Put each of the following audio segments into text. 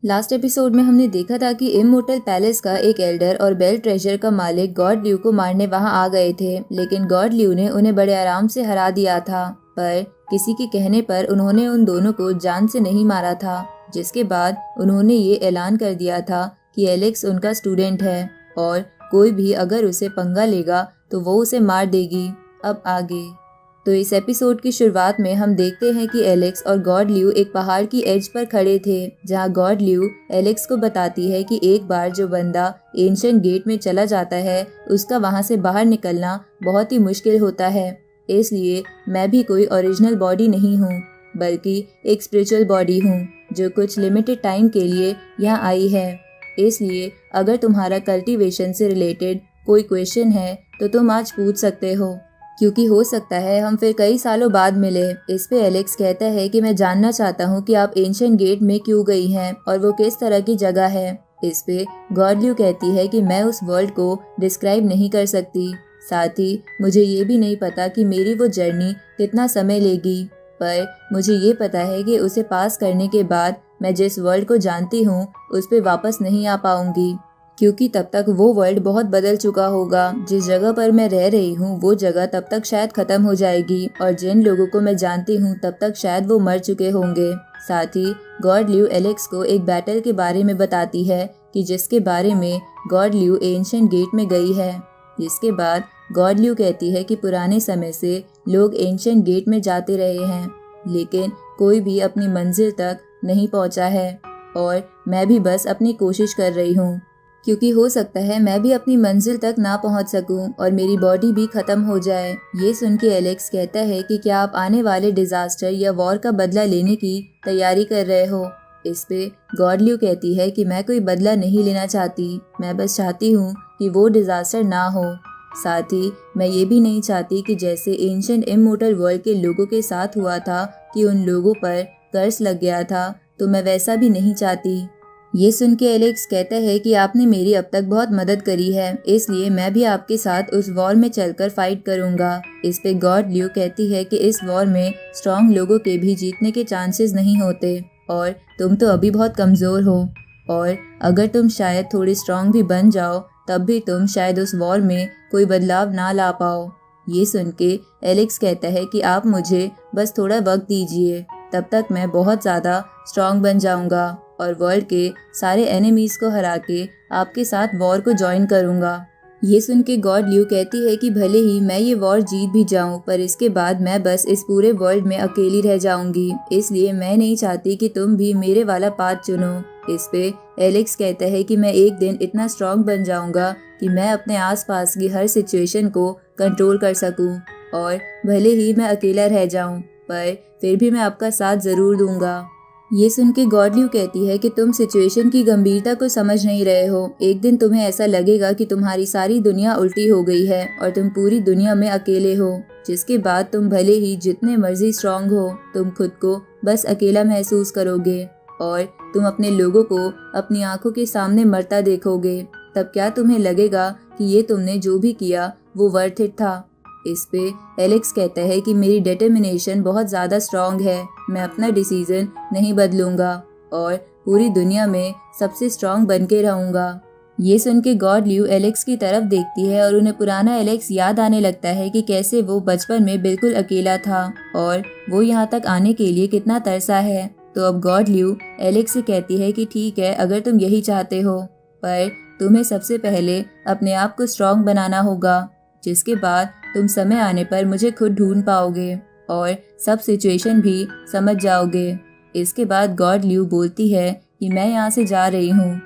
Last episode में हमने देखा था कि इमोर्टल पैलेस का एक एल्डर और बेल ट्रेजर का मालिक गॉड ल्यू को मारने वहां आ गए थे, लेकिन गॉड ल्यू ने उन्हें बड़े आराम से हरा दिया था। पर किसी के कहने पर उन्होंने उन दोनों को जान से नहीं मारा था, जिसके बाद उन्होंने ये ऐलान कर दिया था कि एलेक्स उनका स्टूडेंट है और कोई भी अगर उसे पंगा लेगा तो वो उसे मार देगी। अब आगे तो इस एपिसोड की शुरुआत में हम देखते हैं कि एलेक्स और गॉड ल्यू एक पहाड़ की एज पर खड़े थे, जहां गॉड ल्यू एलेक्स को बताती है कि एक बार जो बंदा एंशिएंट गेट में चला जाता है उसका वहां से बाहर निकलना बहुत ही मुश्किल होता है। इसलिए मैं भी कोई ओरिजिनल बॉडी नहीं हूँ, बल्कि एक स्पिरिचुअल बॉडी हूँ जो कुछ लिमिटेड टाइम के लिए यहाँ आई है। इसलिए अगर तुम्हारा कल्टीवेशन से रिलेटेड कोई क्वेश्चन है तो तुम आज पूछ सकते हो, क्योंकि हो सकता है हम फिर कई सालों बाद मिले। इस पे एलेक्स कहता है कि मैं जानना चाहता हूँ कि आप एंशिएंट गेट में क्यों गई हैं और वो किस तरह की जगह है। इस पे गॉड ल्यू कहती है कि मैं उस वर्ल्ड को डिस्क्राइब नहीं कर सकती, साथ ही मुझे ये भी नहीं पता कि मेरी वो जर्नी कितना समय लेगी, पर मुझे ये पता है कि उसे पास करने के बाद मैं जिस वर्ल्ड को जानती हूँ उस पे वापस नहीं आ पाऊंगी, क्योंकि तब तक वो वर्ल्ड बहुत बदल चुका होगा। जिस जगह पर मैं रह रही हूँ वो जगह तब तक शायद खत्म हो जाएगी और जिन लोगों को मैं जानती हूँ तब तक शायद वो मर चुके होंगे। साथ ही गॉड ल्यू एलेक्स को एक बैटल के बारे में बताती है कि जिसके बारे में गॉड ल्यू एंशिएंट गेट में गई है। जिसके बाद गॉड ल्यू कहती है कि पुराने समय से लोग एंशिएंट गेट में जाते रहे हैं, लेकिन कोई भी अपनी मंजिल तक नहीं पहुंचा है और मैं भी बस अपनी कोशिश कर रही हूँ, क्योंकि हो सकता है मैं भी अपनी मंजिल तक ना पहुंच सकूं और मेरी बॉडी भी खत्म हो जाए। ये सुन के एलेक्स कहता है कि क्या आप आने वाले डिजास्टर या वॉर का बदला लेने की तैयारी कर रहे हो। इस पे गॉड ल्यू कहती है कि मैं कोई बदला नहीं लेना चाहती, मैं बस चाहती हूँ कि वो डिजास्टर ना हो। साथ ही मैं ये भी नहीं चाहती कि जैसे एंशिएंट इमोर्टल वर्ल्ड के लोगों के साथ हुआ था कि उन लोगों पर कर्स लग गया था, तो मैं वैसा भी नहीं चाहती। ये सुन के एलेक्स कहता है कि आपने मेरी अब तक बहुत मदद करी है, इसलिए मैं भी आपके साथ उस वॉर में चलकर फाइट करूंगा। इस पे गॉड ल्यू कहती है कि इस वॉर में स्ट्रॉन्ग लोगों के भी जीतने के चांसेस नहीं होते और तुम तो अभी बहुत कमजोर हो, और अगर तुम शायद थोड़ी स्ट्रॉन्ग भी बन जाओ तब भी तुम शायद उस वॉर में कोई बदलाव ना ला पाओ। ये सुन के एलेक्स कहता है कि आप मुझे बस थोड़ा वक्त दीजिए, तब तक मैं बहुत ज़्यादा स्ट्रॉन्ग बन जाऊंगा और वर्ल्ड के सारे एनिमीज को हरा के आपके साथ वॉर को ज्वाइन करूंगा। ये सुन के गॉड ल्यू कहती है कि भले ही मैं ये वॉर जीत भी जाऊं, पर इसके बाद मैं बस इस पूरे वर्ल्ड में अकेली रह जाऊंगी, इसलिए मैं नहीं चाहती कि तुम भी मेरे वाला पाथ चुनो। इस पे एलेक्स कहता है कि मैं एक दिन इतना स्ट्रॉन्ग बन जाऊंगा कि मैं अपने आसपास की हर सिचुएशन को कंट्रोल कर सकूं, और भले ही मैं अकेला रह जाऊं पर फिर भी मैं आपका साथ जरूर दूंगा। ये सुन के गॉड ल्यू कहती है कि तुम सिचुएशन की गंभीरता को समझ नहीं रहे हो। एक दिन तुम्हें ऐसा लगेगा कि तुम्हारी सारी दुनिया उल्टी हो गई है और तुम पूरी दुनिया में अकेले हो, जिसके बाद तुम भले ही जितने मर्जी स्ट्रांग हो, तुम खुद को बस अकेला महसूस करोगे और तुम अपने लोगों को अपनी आंखों के सामने मरता देखोगे। तब क्या तुम्हें लगेगा कि ये तुमने जो भी किया वो वर्थ इट था। इस पे एलेक्स कहता है कि मेरी डिटर्मिनेशन बहुत ज़्यादा स्ट्रॉन्ग है, मैं अपना डिसीजन नहीं बदलूंगा और पूरी दुनिया में सबसे स्ट्रॉन्ग बन के रहूंगा। ये सुन के गॉड ल्यू एलेक्स की तरफ देखती है और उन्हें पुराना एलेक्स याद आने लगता है कि कैसे वो बचपन में बिल्कुल अकेला था और वो यहाँ तक आने के लिए कितना तरसा है। तो अब गॉड ल्यू एलेक्स से कहती है कि ठीक है, अगर तुम यही चाहते हो, पर तुम्हें सबसे पहले अपने आप को स्ट्रॉन्ग बनाना होगा, जिसके बाद तुम समय आने पर मुझे खुद ढूंढ पाओगे और सब सिचुएशन भी समझ जाओगे। इसके बाद गॉड ल्यू बोलती है कि मैं यहाँ से जा रही हूँ,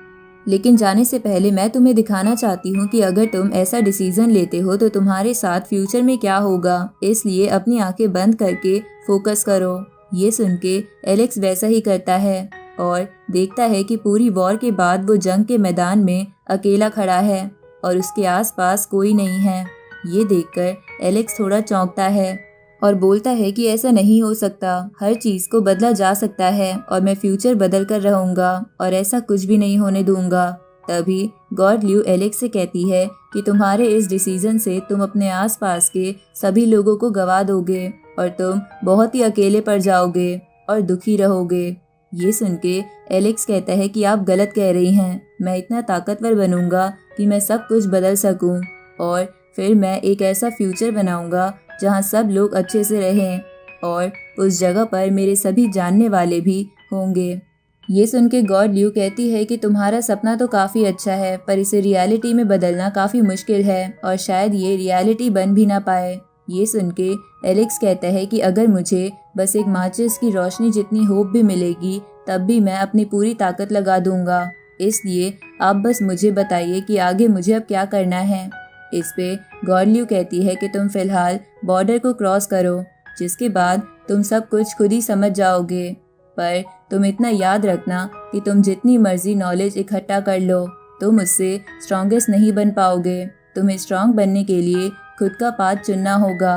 लेकिन जाने से पहले मैं तुम्हें दिखाना चाहती हूँ कि अगर तुम ऐसा डिसीजन लेते हो तो तुम्हारे साथ फ्यूचर में क्या होगा, इसलिए अपनी आंखें बंद करके फोकस करो। ये सुन के एलेक्स वैसा ही करता है और देखता है कि पूरी वॉर के बाद वो जंग के मैदान में अकेला खड़ा है और उसके आसपास कोई नहीं है। ये देखकर एलेक्स थोड़ा चौंकता है और बोलता है कि ऐसा नहीं हो सकता, हर चीज़ को बदला जा सकता है और मैं फ्यूचर बदल कर रहूँगा और ऐसा कुछ भी नहीं होने दूंगा। तभी गॉड ल्यू एलेक्स से कहती है कि तुम्हारे इस डिसीजन से तुम अपने आसपास के सभी लोगों को गवा दोगे और तुम बहुत ही अकेले पड़ जाओगे और दुखी रहोगे। ये सुन के एलेक्स कहता है कि आप गलत कह रही हैं। मैं इतना ताकतवर बनूंगा कि मैं सब कुछ बदल सकूं और फिर मैं एक ऐसा फ्यूचर बनाऊंगा जहां सब लोग अच्छे से रहें और उस जगह पर मेरे सभी जानने वाले भी होंगे। ये सुन के गॉड ल्यू कहती है कि तुम्हारा सपना तो काफ़ी अच्छा है, पर इसे रियलिटी में बदलना काफ़ी मुश्किल है और शायद ये रियलिटी बन भी ना पाए। ये सुन के एलेक्स कहता है कि अगर मुझे बस एक माचिस की रोशनी जितनी होप भी मिलेगी तब भी मैं अपनी पूरी ताकत लगा दूंगा। इसलिए आप बस मुझे बताइए कि आगे मुझे अब क्या करना है। इस पे गॉड ल्यू कहती है कि तुम फिलहाल बॉर्डर को क्रॉस करो, जिसके बाद तुम सब कुछ खुद ही समझ जाओगे। पर तुम इतना याद रखना कि तुम जितनी मर्जी नॉलेज इकट्ठा कर लो, तुम उससे स्ट्रॉन्गेस्ट नहीं बन पाओगे। तुम्हें स्ट्रॉन्ग बनने के लिए खुद का पाथ चुनना होगा।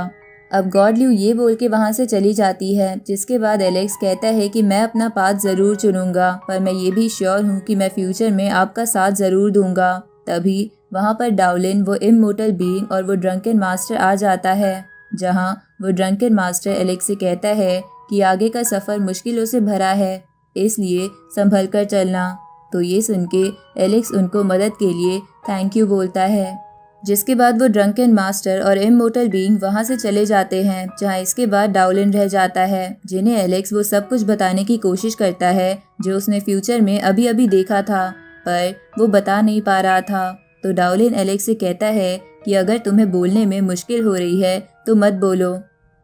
अब गॉड ल्यू ये बोल के वहाँ से चली जाती है, जिसके बाद एलेक्स कहता है कि मैं अपना पाथ ज़रूर चुनूंगा, पर मैं ये भी श्योर हूँ कि मैं फ्यूचर में आपका साथ ज़रूर दूंगा। तभी वहाँ पर डाउलिन, वो इमोर्टल बीइंग और वो ड्रंकन मास्टर आ जाता है, जहाँ वो ड्रंकन मास्टर एलेक्स से कहता है कि आगे का सफ़र मुश्किलों से भरा है, इसलिए संभल कर चलना। तो ये सुन के एलेक्स उनको मदद के लिए थैंक यू बोलता है, जिसके बाद वो ड्रंकन मास्टर और इमोर्टल बीइंग वहाँ से चले जाते हैं, जहाँ इसके बाद डाउलिन रह जाता है, जिन्हें एलेक्स वो सब कुछ बताने की कोशिश करता है जो उसने फ्यूचर में अभी अभी देखा था, पर वो बता नहीं पा रहा था। तो डाउलिन एलेक्स से कहता है कि अगर तुम्हें बोलने में मुश्किल हो रही है तो मत बोलो,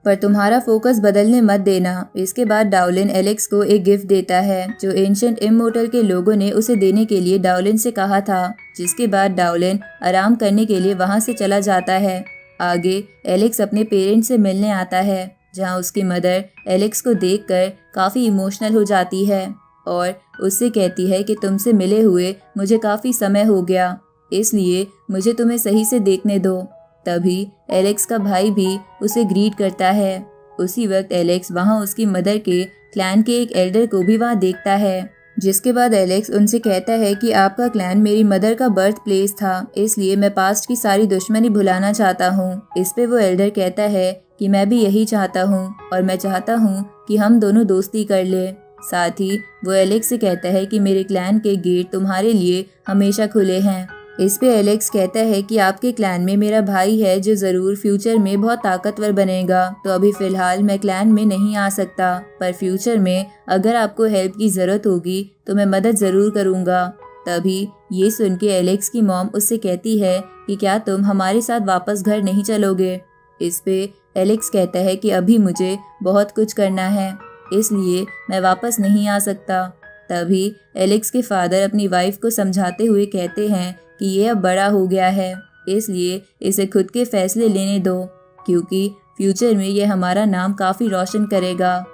पर तुम्हारा फोकस बदलने मत देना। इसके बाद डाउलिन एलेक्स को एक गिफ्ट देता है जो एंशिएंट इमोर्टल के लोगों ने उसे देने के लिए डाउलिन से कहा था, जिसके बाद डाउलिन आराम करने के लिए वहां से चला जाता है। आगे एलेक्स अपने पेरेंट्स से मिलने आता है, जहां उसकी मदर एलेक्स को देखकर काफ़ी इमोशनल हो जाती है और उससे कहती है कि तुमसे मिले हुए मुझे काफ़ी समय हो गया, इसलिए मुझे तुम्हें सही से देखने दो। तभी एलेक्स का भाई भी उसे ग्रीट करता है। उसी वक्त एलेक्स वहां उसकी मदर के क्लैन के एक एल्डर को भी वहां देखता है, जिसके बाद एलेक्स उनसे कहता है कि आपका क्लैन मेरी मदर का बर्थ प्लेस था, इसलिए मैं पास्ट की सारी दुश्मनी भुलाना चाहता हूँ। इस पे वो एल्डर कहता है कि मैं भी यही चाहता हूँ और मैं चाहता हूँ कि हम दोनों दोस्ती कर ले। साथ ही वो एलेक्स से कहता है कि मेरे क्लैन के गेट तुम्हारे लिए हमेशा खुले हैं। इस पे एलेक्स कहता है कि आपके क्लैन में मेरा भाई है जो ज़रूर फ्यूचर में बहुत ताकतवर बनेगा, तो अभी फ़िलहाल मैं क्लैन में नहीं आ सकता, पर फ्यूचर में अगर आपको हेल्प की ज़रूरत होगी तो मैं मदद ज़रूर करूँगा। तभी ये सुन के एलेक्स की मॉम उससे कहती है कि क्या तुम हमारे साथ वापस घर नहीं चलोगे। इस पे एलेक्स कहता है कि अभी मुझे बहुत कुछ करना है, इसलिए मैं वापस नहीं आ सकता। तभी एलेक्स के फादर अपनी वाइफ को समझाते हुए कहते हैं कि ये अब बड़ा हो गया है, इसलिए इसे खुद के फैसले लेने दो, क्योंकि फ्यूचर में ये हमारा नाम काफ़ी रोशन करेगा।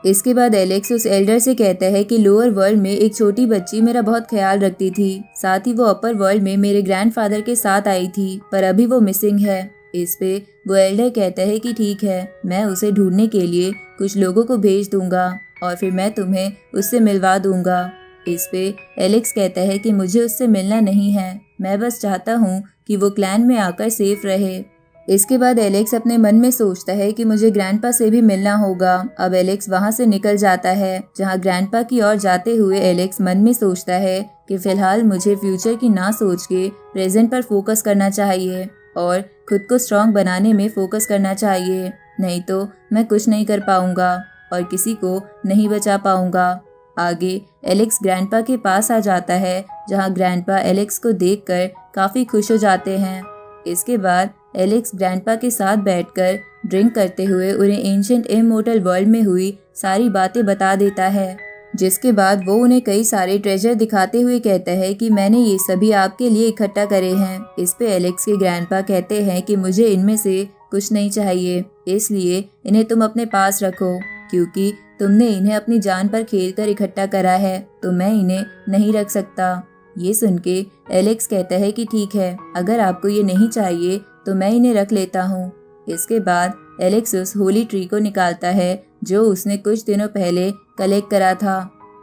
इसके बाद एलेक्स उस एल्डर से कहता है कि लोअर वर्ल्ड में एक छोटी बच्ची मेरा बहुत ख्याल रखती थी, साथ ही वो अपर वर्ल्ड में मेरे ग्रैंडफादर के साथ आई थी, पर अभी वो मिसिंग है। इस पे वो एल्डर कहता है कि ठीक है, मैं उसे ढूंढने के लिए कुछ लोगों को भेज दूंगा और फिर मैं तुम्हें उससे मिलवा दूंगा। इस पे एलेक्स कहता है कि मुझे उससे मिलना नहीं है, मैं बस चाहता हूँ कि वो क्लैन में आकर सेफ रहे। इसके बाद एलेक्स अपने मन में सोचता है कि मुझे ग्रैंडपा से भी मिलना होगा। अब एलेक्स वहाँ से निकल जाता है, जहाँ ग्रैंडपा की ओर जाते हुए एलेक्स मन में सोचता है कि फिलहाल मुझे फ्यूचर की ना सोच के प्रेजेंट पर फोकस करना चाहिए और खुद को स्ट्रॉन्ग बनाने में फोकस करना चाहिए, नहीं तो मैं कुछ नहीं कर पाऊंगा और किसी को नहीं बचा पाऊंगा। आगे एलेक्स ग्रैंडपा के पास आ जाता है, जहां ग्रैंडपा एलेक्स को देखकर काफ़ी खुश हो जाते हैं। इसके बाद एलेक्स ग्रैंडपा के साथ बैठकर ड्रिंक करते हुए उन्हें एंशिएंट इमोर्टल वर्ल्ड में हुई सारी बातें बता देता है, जिसके बाद वो उन्हें कई सारे ट्रेजर दिखाते हुए कहता है कि मैंने ये सभी आपके लिए इकट्ठा करे हैं। इस पे एलेक्स के ग्रैंडपा कहते हैं कि मुझे इनमें से कुछ नहीं चाहिए, इसलिए इन्हें तुम अपने पास रखो, क्योंकि तुमने इन्हें अपनी जान पर खेलकर इकट्ठा करा है, तो मैं इन्हें नहीं रख सकता। ये सुन के एलेक्स कहता है कि ठीक है, अगर आपको ये नहीं चाहिए तो मैं इन्हें रख लेता हूँ। इसके बाद एलेक्स उस होली ट्री को निकालता है जो उसने कुछ दिनों पहले कलेक्ट करा था।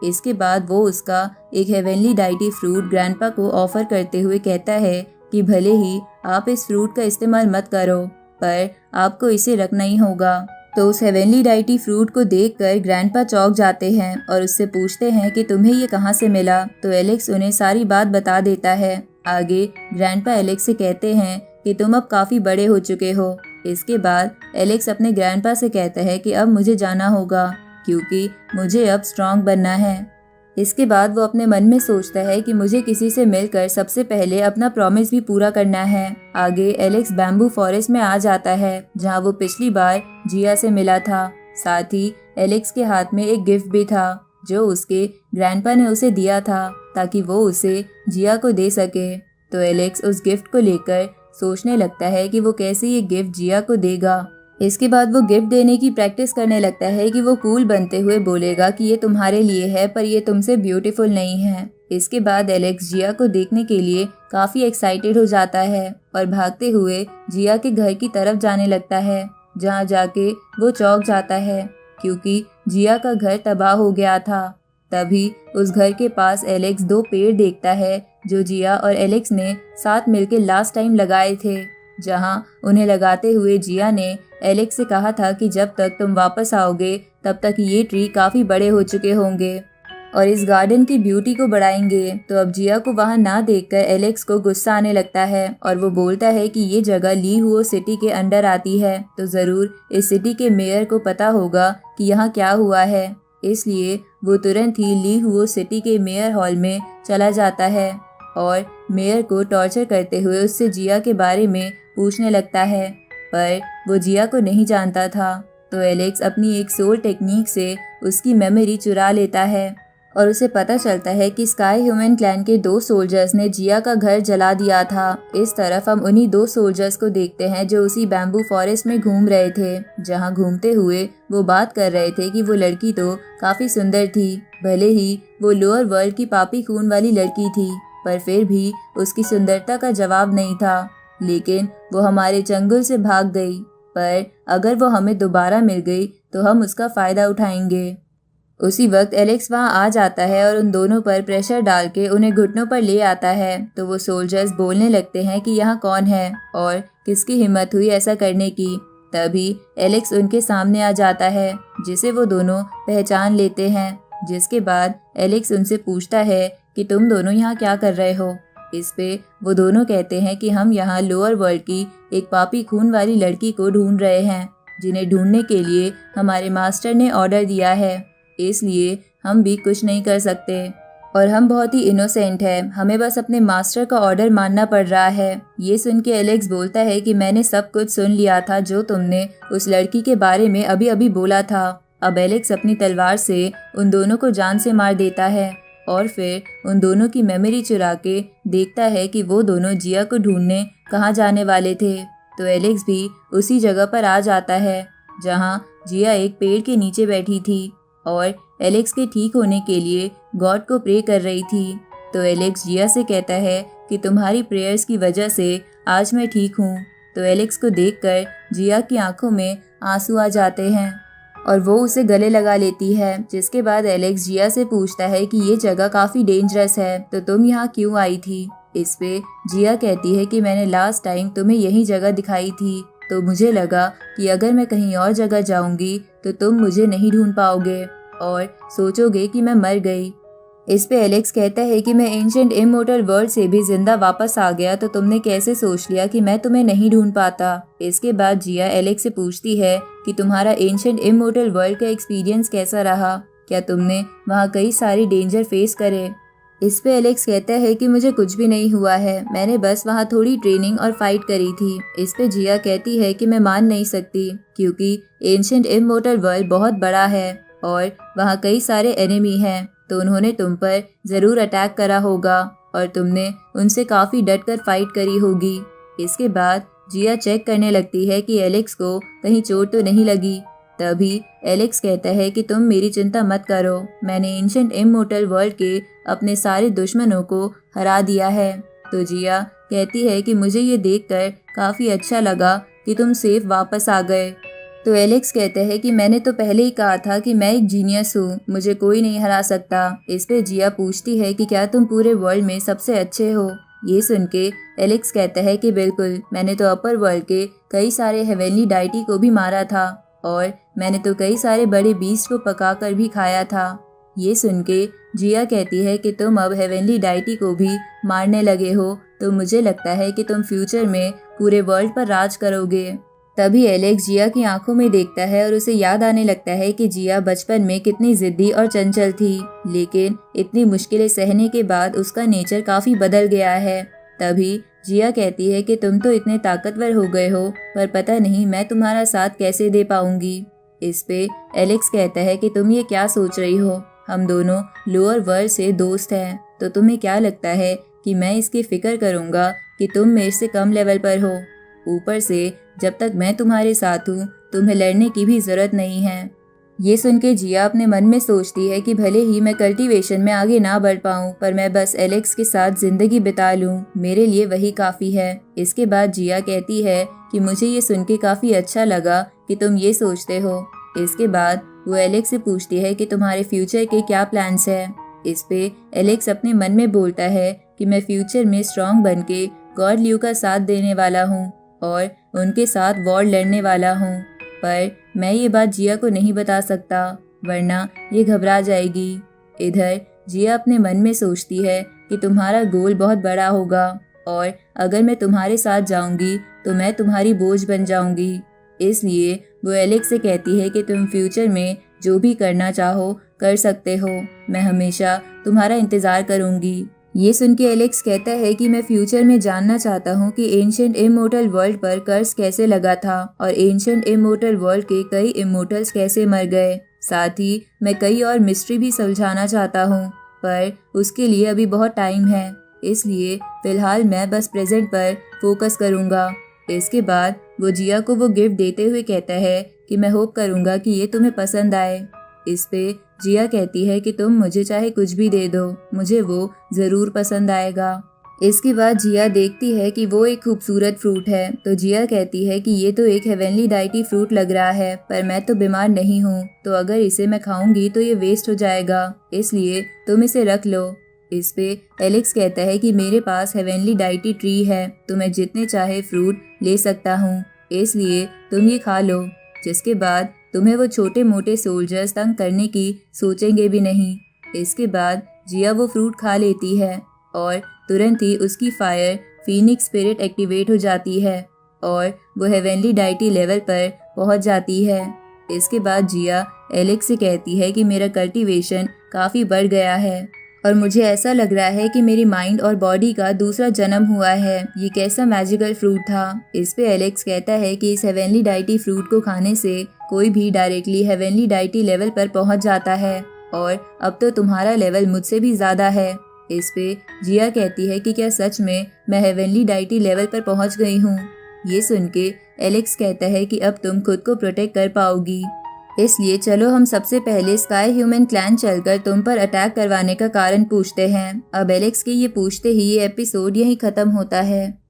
इसके बाद वो उसका एक हेवनली डाइटी फ्रूट ग्रैंडपा को ऑफर करते हुए कहता है कि भले ही आप इस फ्रूट का इस्तेमाल मत करो, पर आपको इसे रखना ही होगा। तो उस हेवनली डाइटी फ्रूट को देखकर ग्रैंडपा चौंक जाते हैं और उससे पूछते हैं कि तुम्हें ये कहाँ से मिला। तो एलेक्स उन्हें सारी बात बता देता है। आगे ग्रैंडपा एलेक्स से कहते हैं कि तुम अब काफी बड़े हो चुके हो। इसके बाद एलेक्स अपने ग्रैंडपा से कहता है कि अब मुझे जाना होगा क्योंकि मुझे अब स्ट्रांग बनना है। इसके बाद वो अपने मन में सोचता है कि मुझे किसी से मिलकर सबसे पहले अपना प्रॉमिस भी पूरा करना है। आगे एलेक्स बैम्बू फॉरेस्ट में आ जाता है जहाँ वो पिछली बार जिया से मिला था। साथ ही एलेक्स के हाथ में एक गिफ्ट भी था जो उसके ग्रैंडपा ने उसे दिया था ताकि वो उसे जिया को दे सके। तो एलेक्स उस गिफ्ट को लेकर सोचने लगता है कि वो कैसे ये गिफ्ट जिया को देगा। इसके बाद वो गिफ्ट देने की प्रैक्टिस करने लगता है कि वो कूल बनते हुए बोलेगा कि ये तुम्हारे लिए है पर ये तुमसे ब्यूटीफुल नहीं है। इसके बाद एलेक्स जिया को देखने के लिए काफी एक्साइटेड हो जाता है और भागते हुए जिया के घर की तरफ जाने लगता है, जहाँ जाके वो चौंक जाता है क्योंकि जिया का घर तबाह हो गया था। तभी उस घर के पास एलेक्स 2 पेड़ देखता है जो जिया और एलेक्स ने साथ मिलकर लास्ट टाइम लगाए थे, जहाँ उन्हें लगाते हुए जिया ने एलेक्स से कहा था कि जब तक तुम वापस आओगे तब तक ये ट्री काफी बड़े हो चुके होंगे और इस गार्डन की ब्यूटी को बढ़ाएंगे। तो अब जिया को वहां ना देखकर एलेक्स को गुस्सा आने लगता है और वो बोलता है कि ये जगह ली हुओ सिटी के अंडर आती है तो जरूर इस सिटी के मेयर को पता होगा कि यहाँ क्या हुआ है। इसलिए वो तुरंत ही ली हुओ सिटी के मेयर हॉल में चला जाता है और मेयर को टॉर्चर करते हुए उससे जिया के बारे में पूछने लगता है, पर वो जिया को नहीं जानता था। तो एलेक्स अपनी एक सोल टेक्निक से उसकी मेमोरी चुरा लेता है और उसे पता चलता है कि स्काई ह्यूमन क्लैन के 2 सोल्जर्स ने जिया का घर जला दिया था। इस तरफ हम उन्हीं 2 सोल्जर्स को देखते हैं जो उसी बैम्बू फॉरेस्ट में घूम रहे थे, जहां घूमते हुए वो बात कर रहे थे कि वो लड़की तो काफी सुंदर थी, भले ही वो लोअर वर्ल्ड की पापी खून वाली लड़की थी, पर फिर भी उसकी सुंदरता का जवाब नहीं था। लेकिन वो हमारे चंगुल से भाग गई, पर अगर वो हमें दोबारा मिल गई तो हम उसका फायदा उठाएंगे। उसी वक्त एलेक्स वहां आ जाता है और उन दोनों पर प्रेशर डाल के उन्हें घुटनों पर ले आता है। तो वो सोल्जर्स बोलने लगते हैं कि यहाँ कौन है और किसकी हिम्मत हुई ऐसा करने की। तभी एलेक्स उनके सामने आ जाता है जिसे वो दोनों पहचान लेते हैं। जिसके बाद एलेक्स उनसे पूछता है कि तुम दोनों यहाँ क्या कर रहे हो। इस पे वो दोनों कहते हैं कि हम यहाँ लोअर वर्ल्ड की एक पापी खून वाली लड़की को ढूंढ रहे हैं, जिन्हें ढूंढने के लिए हमारे मास्टर ने ऑर्डर दिया है, इसलिए हम भी कुछ नहीं कर सकते और हम बहुत ही इनोसेंट हैं, हमें बस अपने मास्टर का ऑर्डर मानना पड़ रहा है। ये सुन के एलेक्स बोलता है कि मैंने सब कुछ सुन लिया था जो तुमने उस लड़की के बारे में अभी अभी बोला था। अब एलेक्स अपनी तलवार से उन दोनों को जान से मार देता है और फिर उन दोनों की मेमोरी चुरा के देखता है कि वो दोनों जिया को ढूंढने कहाँ जाने वाले थे। तो एलेक्स भी उसी जगह पर आ जाता है जहाँ जिया एक पेड़ के नीचे बैठी थी और एलेक्स के ठीक होने के लिए गॉड को प्रे कर रही थी। तो एलेक्स जिया से कहता है कि तुम्हारी प्रेयर्स की वजह से आज मैं ठीक हूँ। तो एलेक्स को देखकर जिया की आंखों में आंसू आ जाते हैं और वो उसे गले लगा लेती है। जिसके बाद एलेक्स जिया से पूछता है कि ये जगह काफ़ी डेंजरस है, तो तुम यहाँ क्यों आई थी। इस पे जिया कहती है कि मैंने लास्ट टाइम तुम्हें यही जगह दिखाई थी, तो मुझे लगा कि अगर मैं कहीं और जगह जाऊंगी तो तुम मुझे नहीं ढूंढ पाओगे और सोचोगे कि मैं मर गई। इस पे एलेक्स कहता है कि मैं एंशिएंट इमॉर्टल वर्ल्ड से भी जिंदा वापस आ गया, तो तुमने कैसे सोच लिया कि मैं तुम्हें नहीं ढूंढ पाता। इसके बाद जिया एलेक्स से पूछती है कि तुम्हारा एंशिएंट इमॉर्टल वर्ल्ड का एक्सपीरियंस कैसा रहा, क्या तुमने वहाँ कई सारे डेंजर फेस करे। इस पे एलेक्स कहता है कि मुझे कुछ भी नहीं हुआ है, मैंने बस वहाँ थोड़ी ट्रेनिंग और फाइट करी थी। इस पे जिया कहती है कि मैं मान नहीं सकती क्योंकि एंशिएंट इमॉर्टल वर्ल्ड बहुत बड़ा है और वहाँ कई सारे एनिमी हैं, तो उन्होंने तुम पर जरूर अटैक करा होगा और तुमने उनसे काफी डटकर फाइट करी होगी। इसके बाद जिया चेक करने लगती है कि एलेक्स को कहीं चोट तो नहीं लगी। तभी एलेक्स कहता है कि तुम मेरी चिंता मत करो, मैंने एंशिएंट इमॉर्टल वर्ल्ड के अपने सारे दुश्मनों को हरा दिया है। तो जिया कहती है कि मुझे ये देखकर काफी अच्छा लगा कि तुम सेफ वापस आ गए। तो एलेक्स कहते हैं कि मैंने तो पहले ही कहा था कि मैं एक जीनियस हूँ, मुझे कोई नहीं हरा सकता। इस पे जिया पूछती है कि क्या तुम पूरे वर्ल्ड में सबसे अच्छे हो। ये सुन के एलेक्स कहता है कि बिल्कुल, मैंने तो अपर वर्ल्ड के कई सारे हेवनली डाइटी को भी मारा था और मैंने तो कई सारे बड़े बीस्ट को पकाकर भी खाया था। ये सुन के जिया कहती है कि तुम अब हेवनली डाइटी को भी मारने लगे हो, तो मुझे लगता है कि तुम फ्यूचर में पूरे वर्ल्ड पर राज करोगे। तभी एलेक्स जिया की आंखों में देखता है और उसे याद आने लगता है कि जिया बचपन में कितनी जिद्दी और चंचल थी, लेकिन इतनी मुश्किलें सहने के बाद उसका नेचर काफी बदल गया है। तभी जिया कहती है कि तुम तो इतने ताकतवर हो गए हो, पर पता नहीं मैं तुम्हारा साथ कैसे दे पाऊंगी। इस पे एलेक्स कहता है कि तुम ये क्या सोच रही हो, हम दोनों लोअर वर्ल्ड से दोस्त हैं, तो तुम्हें क्या लगता है कि मैं इसकी फिक्र करूंगा कि तुम मेरे से कम लेवल पर हो। ऊपर से जब तक मैं तुम्हारे साथ हूँ तुम्हें लड़ने की भी जरूरत नहीं है। ये सुन के जिया अपने मन में सोचती है कि भले ही मैं कल्टीवेशन में आगे ना बढ़ पाऊँ, पर मैं बस एलेक्स के साथ जिंदगी बिता लूँ, मेरे लिए वही काफी है। इसके बाद जिया कहती है कि मुझे ये सुन के काफी अच्छा लगा कि तुम ये सोचते हो। इसके बाद वो एलेक्स से पूछती है कि तुम्हारे फ्यूचर के क्या प्लान्स है। इस पे एलेक्स अपने मन में बोलता है कि मैं फ्यूचर में स्ट्रांग बन के गॉड ल्यू का साथ देने वाला हूँ और उनके साथ वॉर लड़ने वाला हूँ, पर मैं ये बात जिया को नहीं बता सकता वरना ये घबरा जाएगी। इधर जिया अपने मन में सोचती है कि तुम्हारा गोल बहुत बड़ा होगा और अगर मैं तुम्हारे साथ जाऊंगी तो मैं तुम्हारी बोझ बन जाऊंगी। इसलिए वो एलेक्स से कहती है कि तुम फ्यूचर में जो भी करना चाहो कर सकते हो, मैं हमेशा तुम्हारा इंतजार करूंगी। ये सुन के एलेक्स कहता है कि मैं फ्यूचर में जानना चाहता हूँ कि एंशिएंट इमोर्टल वर्ल्ड पर कर्स कैसे लगा था और एंशिएंट इमोर्टल वर्ल्ड के कई इमोर्टल्स कैसे मर गए। साथ ही मैं कई और मिस्ट्री भी सुलझाना चाहता हूँ, पर उसके लिए अभी बहुत टाइम है, इसलिए फिलहाल मैं बस प्रेजेंट पर फोकस करूँगा। इसके बाद वो जिया को वो गिफ्ट देते हुए कहता है कि मैं होप करूँगा कि ये तुम्हें पसंद आए। इस पे जिया कहती है कि तुम मुझे चाहे कुछ भी दे दो, मुझे वो जरूर पसंद आएगा। इसके बाद जिया देखती है कि वो एक खूबसूरत फ्रूट है, तो जिया कहती है कि ये तो एक हेवनली डाइटी फ्रूट लग रहा है, पर मैं तो बीमार नहीं हूँ, तो अगर इसे मैं खाऊंगी तो ये वेस्ट हो जाएगा, इसलिए तुम इसे रख लो। इस पे एलेक्स कहता है कि मेरे पास हेवनली डाइटी ट्री है, तो मैं जितने चाहे फ्रूट ले सकता हूँ, इसलिए तुम ये खा लो, जिसके बाद तुम्हें वो छोटे मोटे सोल्जर्स तंग करने की सोचेंगे भी नहीं। इसके बाद जिया वो फ्रूट खा लेती है और तुरंत ही उसकी फायर फीनिक्स स्पिरिट एक्टिवेट हो जाती है और वो हेवनली डाइटी लेवल पर पहुंच जाती है। इसके बाद जिया एलेक्स से कहती है कि मेरा कल्टीवेशन काफ़ी बढ़ गया है और मुझे ऐसा लग रहा है कि मेरी माइंड और बॉडी का दूसरा जन्म हुआ है, ये कैसा मैजिकल फ्रूट था। इस पे एलेक्स कहता है कि इस हेवनली डाइटी फ्रूट को खाने से कोई भी डायरेक्टली हेवनली डाइटी लेवल पर पहुंच जाता है और अब तो तुम्हारा लेवल मुझसे भी ज़्यादा है। इस पे जिया कहती है कि क्या सच में मैं हेवनली डाइटी लेवल पर पहुंच गई हूँ। ये सुन के एलेक्स कहता है कि अब तुम खुद को प्रोटेक्ट कर पाओगी, इसलिए चलो हम सबसे पहले स्काई ह्यूमन क्लैन चलकर तुम पर अटैक करवाने का कारण पूछते हैं। अब एलेक्स के ये पूछते ही ये एपिसोड यहीं खत्म होता है।